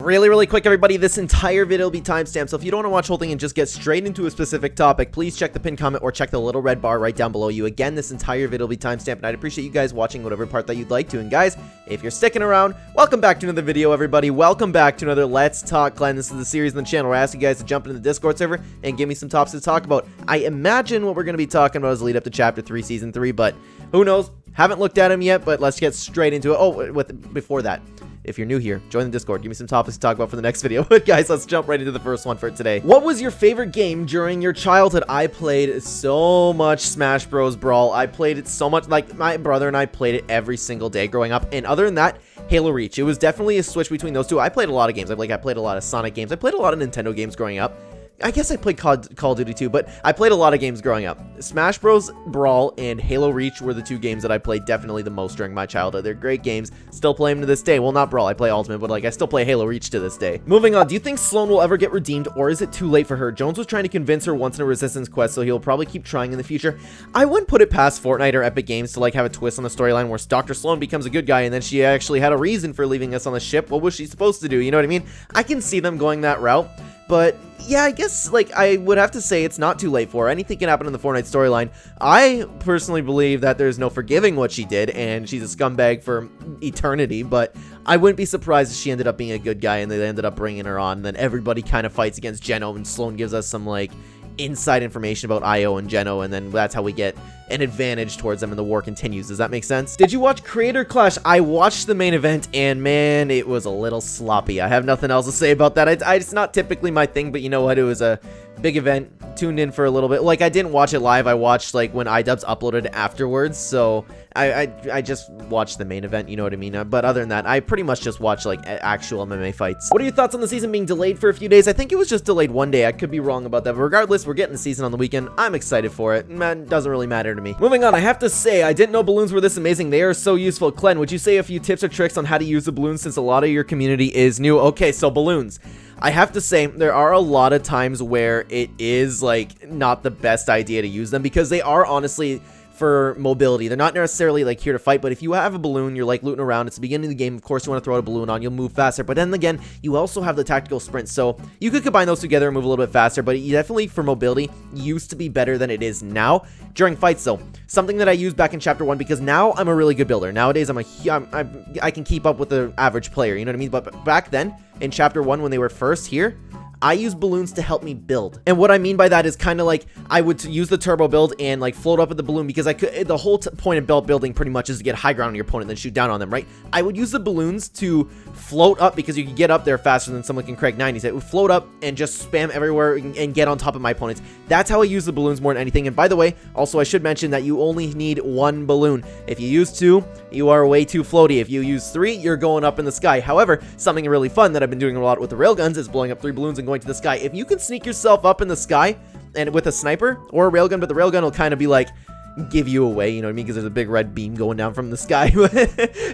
Really quick, everybody, this entire video will be timestamped, so if you don't want to watch the whole thing and just get straight into a specific topic, please check the pinned comment or check the little red bar right down below you. Again, this entire video will be timestamped, and I'd appreciate you guys watching whatever part that you'd like to. And guys, if you're sticking around, welcome back to another video, everybody. Welcome back to another Let's Talk Clen. This is the series on the channel where I ask you guys to jump into the Discord server and give me some topics to talk about. I imagine what we're going to be talking about is lead up to Chapter 3, Season 3, but who knows? Haven't looked at them yet, but let's get straight into it. Oh, before that, if you're new here, join the Discord. Give me some topics to talk about for the next video. But guys, let's jump right into the first one for today. What was your favorite game during your childhood? I played so much Smash Bros. Brawl. I played it so much. Like, my brother and I played it every single day growing up. And other than that, Halo Reach. It was definitely a switch between those two. I played a lot of games. I played a lot of Sonic games. I played a lot of Nintendo games growing up. I guess I played Call of Duty too, but I played a lot of games growing up. Smash Bros. Brawl and Halo Reach were the two games that I played definitely the most during my childhood. They're great games. Still play them to this day. Well, not Brawl. I play Ultimate, but I still play Halo Reach to this day. Moving on. Do you think Slone will ever get redeemed, or is it too late for her? Jones was trying to convince her once in a Resistance quest, so he'll probably keep trying in the future. I wouldn't put it past Fortnite or Epic Games to have a twist on the storyline where Dr. Slone becomes a good guy, and then she actually had a reason for leaving us on the ship. What was she supposed to do? You know what I mean? I can see them going that route. But yeah, I guess I would have to say it's not too late for her. Anything can happen in the Fortnite storyline. I personally believe that there's no forgiving what she did, and she's a scumbag for eternity. But I wouldn't be surprised if she ended up being a good guy and they ended up bringing her on. And then everybody kind of fights against Geno, and Slone gives us some inside information about Io and Geno, and then that's how we get an advantage towards them and the war continues. Does that make sense? Did you watch Creator Clash? I watched the main event, and man, it was a little sloppy. I have nothing else to say about that. It's not typically my thing, but you know what? It was a big event. Tuned in for a little bit. I didn't watch it live. I watched when iDubbbz uploaded afterwards, so I just watched the main event, you know what I mean? But other than that, I pretty much just watched actual MMA fights. What are your thoughts on the season being delayed for a few days? I think it was just delayed one day. I could be wrong about that, but regardless, we're getting the season on the weekend. I'm excited for it. Man, doesn't really matter to me. Moving on, I have to say, I didn't know balloons were this amazing. They are so useful. Clen, would you say a few tips or tricks on how to use the balloons since a lot of your community is new? Okay, so balloons. I have to say, there are a lot of times where it is, not the best idea to use them because they are honestly for mobility. They're not necessarily here to fight, but if you have a balloon, you're looting around, it's the beginning of the game, of course you want to throw a balloon on, you'll move faster, but then again, you also have the tactical sprint, so you could combine those together and move a little bit faster, but definitely for mobility, used to be better than it is now. During fights though, something that I used back in Chapter 1, because now I'm a really good builder. Nowadays, I can keep up with the average player, you know what I mean? But back then, in Chapter 1, when they were first here, I use balloons to help me build. And what I mean by that is kind of I would use the turbo build and float up at the balloon because I could. The whole point of belt building pretty much is to get high ground on your opponent and then shoot down on them, right? I would use the balloons to float up because you can get up there faster than someone can crank 90s. It would float up and just spam everywhere and get on top of my opponents. That's how I use the balloons more than anything. And by the way, also I should mention that you only need one balloon. If you use two, you are way too floaty. If you use three, you're going up in the sky. However, something really fun that I've been doing a lot with the railguns is blowing up 3 balloons and going to the sky. If you can sneak yourself up in the sky and with a sniper or a railgun, but the railgun will kind of be give you away, you know what I mean? Because there's a big red beam going down from the sky.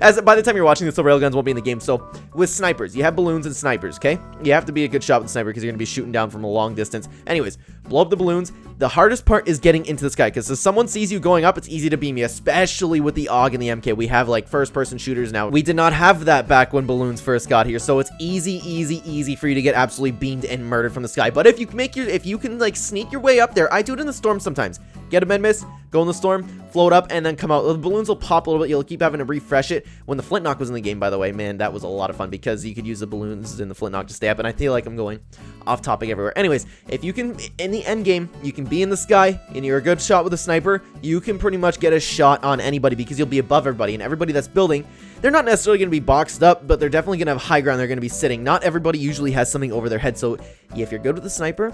As by the time you're watching this, the railguns won't be in the game. So with snipers, you have balloons and snipers, okay? You have to be a good shot with the sniper because you're going to be shooting down from a long distance. Anyways, blow up the balloons. The hardest part is getting into the sky because if someone sees you going up, it's easy to beam you, especially with the AUG and the MK. We have first-person shooters now. We did not have that back when balloons first got here, so it's easy for you to get absolutely beamed and murdered from the sky. But if you can sneak your way up there, I do it in the storm sometimes. Get a med miss, go in the storm, float up, and then come out. The balloons will pop a little bit. You'll keep having to refresh it. When the Flintlock was in the game, by the way, man, that was a lot of fun because you could use the balloons in the Flintlock to stay up, and I feel like I'm going off topic everywhere. Anyways, if you can, in the end game, you can be in the sky, and you're a good shot with a sniper, you can pretty much get a shot on anybody because you'll be above everybody, and everybody that's building, they're not necessarily going to be boxed up, but they're definitely going to have high ground. They're going to be sitting. Not everybody usually has something over their head, so if you're good with the sniper,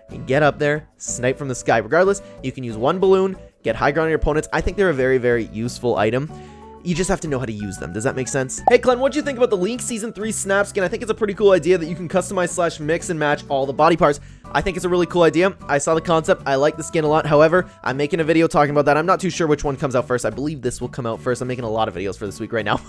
you can get up there, snipe from the sky. Regardless, you can use one balloon, get high ground on your opponents. I think they're a very useful item. You just have to know how to use them. Does that make sense? Hey, Clen, what'd you think about the Link Season 3 snap skin? I think it's a pretty cool idea that you can customize / mix and match all the body parts. I think it's a really cool idea. I saw the concept. I like the skin a lot. However, I'm making a video talking about that. I'm not too sure which one comes out first. I believe this will come out first. I'm making a lot of videos for this week right now.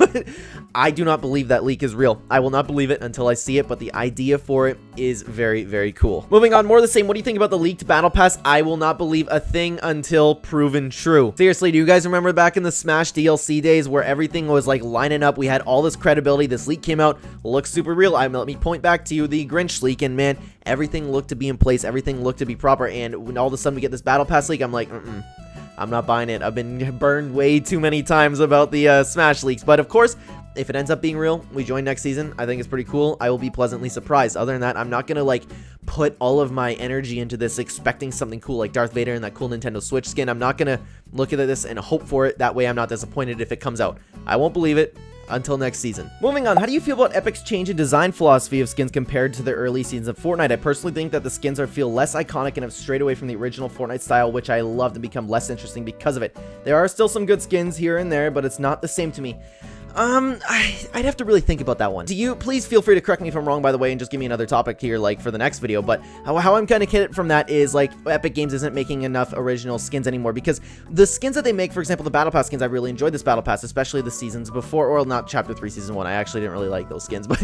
I do not believe that leak is real. I will not believe it until I see it, but the idea for it is very, very cool. Moving on, more of the same. What do you think about the leaked battle pass? I will not believe a thing until proven true. Seriously, do you guys remember back in the Smash DLC days where everything was like lining up? We had all this credibility. This leak came out, looks super real. Let me point back to you the Grinch leak, and man, everything looked to be in place. Everything looked to be proper, and when all of a sudden we get this battle pass leak, I'm like, I'm not buying it. I've been burned way too many times about the Smash leaks. But of course, if it ends up being real, we join next season. I think it's pretty cool. I will be pleasantly surprised. Other than that, I'm not gonna like put all of my energy into this expecting something cool like Darth Vader and that cool Nintendo Switch skin. I'm not gonna look at this and hope for it. That way I'm not disappointed if it comes out. I won't believe it until next season. Moving on, how do you feel about Epic's change in design philosophy of skins compared to the early seasons of Fortnite? I personally think that the skins feel less iconic and have strayed away from the original Fortnite style, which I loved, and become less interesting because of it. There are still some good skins here and there, but it's not the same to me. I'd have to really think about that one. Please feel free to correct me if I'm wrong, by the way, and just give me another topic here, like, for the next video, but how I'm kind of kidding from that is, like, Epic Games isn't making enough original skins anymore, because the skins that they make, for example, the Battle Pass skins, I really enjoyed this Battle Pass, especially the seasons before, or not Chapter 3, Season 1, I actually didn't really like those skins, but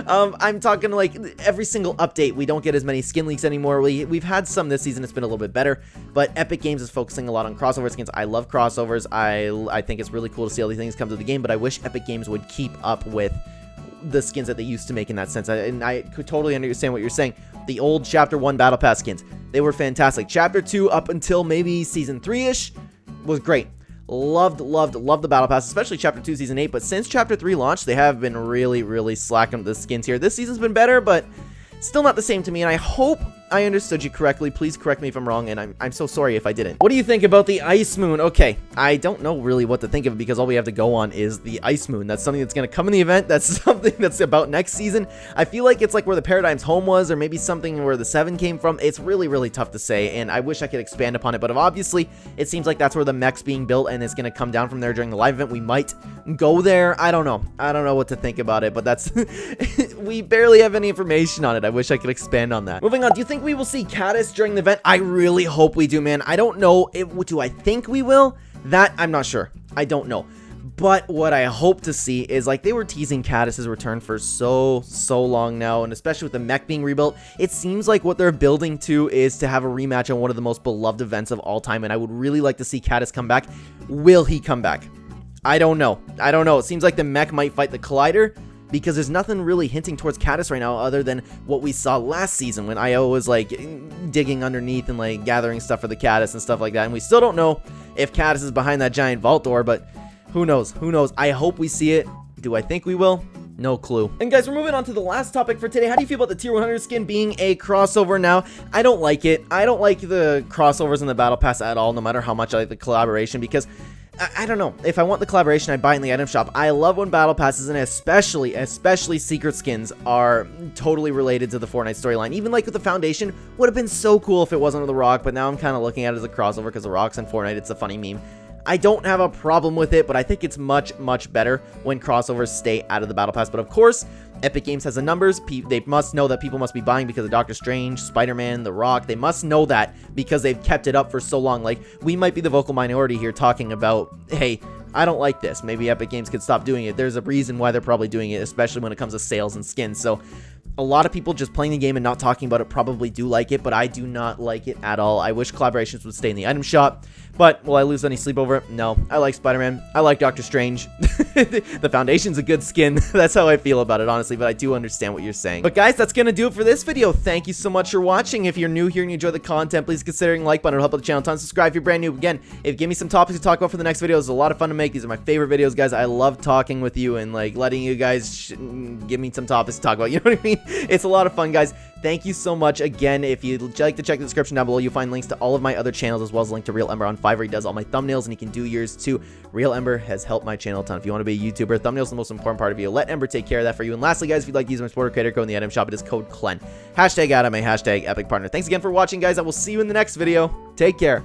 I'm talking, like, every single update, we don't get as many skin leaks anymore. We've had some this season, it's been a little bit better, but Epic Games is focusing a lot on crossover skins. I love crossovers. I think it's really cool to see all these things come to the game, but I wish Epic Games would keep up with the skins that they used to make in that sense. And I could totally understand what you're saying. The old Chapter 1 Battle Pass skins, they were fantastic. Chapter 2 up until maybe Season 3-ish was great. Loved the Battle Pass, especially Chapter 2, Season 8. But since Chapter 3 launched, they have been really slacking with the skins here. This season's been better, but still not the same to me, and I hope I understood you correctly. Please correct me if I'm wrong, and I'm so sorry if I didn't. What do you think about the Ice Moon? Okay, I don't know really what to think of it, because all we have to go on is the Ice Moon. That's something that's going to come in the event. That's something that's about next season. I feel like it's like where the Paradigm's home was, or maybe something where the 7 came from. It's really tough to say, and I wish I could expand upon it, but obviously it seems like that's where the mech's being built, and it's going to come down from there during the live event. We might go there. I don't know what to think about it, but that's we barely have any information on it. I wish I could expand on that. Moving on, do you think we will see Cattus during the event? I really hope we do, man. I don't know. Do I think we will? That, I'm not sure. I don't know. But what I hope to see is, like, they were teasing Cattus' return for so long now, and especially with the mech being rebuilt, it seems like what they're building to is to have a rematch on one of the most beloved events of all time, and I would really like to see Cattus come back. Will he come back? I don't know. It seems like the mech might fight the Collider, because there's nothing really hinting towards Cattus right now other than what we saw last season when IO was like digging underneath and like gathering stuff for the Cattus and stuff like that. And we still don't know if Cattus is behind that giant vault door, but who knows? I hope we see it. Do I think we will? No clue. And guys, we're moving on to the last topic for today. How do you feel about the Tier 100 skin being a crossover now? I don't like it. I don't like the crossovers in the Battle Pass at all, no matter how much I like the collaboration, because I don't know. If I want the collaboration, I'd buy it in the item shop. I love when battle passes, and especially secret skins, are totally related to the Fortnite storyline. Even like with the Foundation, would have been so cool if it wasn't with The Rock, but now I'm kind of looking at it as a crossover because The Rock's in Fortnite. It's a funny meme. I don't have a problem with it, but I think it's much better when crossovers stay out of the battle pass. But of course, Epic Games has the numbers. They must know that people must be buying because of Doctor Strange, Spider-Man, The Rock. They must know that because they've kept it up for so long. Like, we might be the vocal minority here talking about, hey, I don't like this. Maybe Epic Games could stop doing it. There's a reason why they're probably doing it, especially when it comes to sales and skins. So a lot of people just playing the game and not talking about it probably do like it, but I do not like it at all. I wish collaborations would stay in the item shop, but will I lose any sleep over it? No. I like Spider-Man. I like Doctor Strange. The Foundation's a good skin. That's how I feel about it, honestly, but I do understand what you're saying. But guys, that's gonna do it for this video. Thank you so much for watching. If you're new here and you enjoy the content, please consider hitting the like button. It'll help out the channel a ton. Subscribe if you're brand new. Again, give me some topics to talk about for the next video. It's a lot of fun to make. These are my favorite videos, guys. I love talking with you and like letting you guys give me some topics to talk about. You know what I mean? It's a lot of fun, guys. Thank you so much. Again, if you'd like to check the description down below, you'll find links to all of my other channels, as well as a link to Real Ember on Fiverr. He does all my thumbnails, and he can do yours too. Real Ember has helped my channel a ton. If you want to be a YouTuber, thumbnails are the most important part of you. Let Ember take care of that for you. And lastly, guys, if you'd like to use my supporter creator code in the item shop, it is code Clen. #Adam, hashtag Epic Partner. Thanks again for watching, guys. I will see you in the next video. Take care.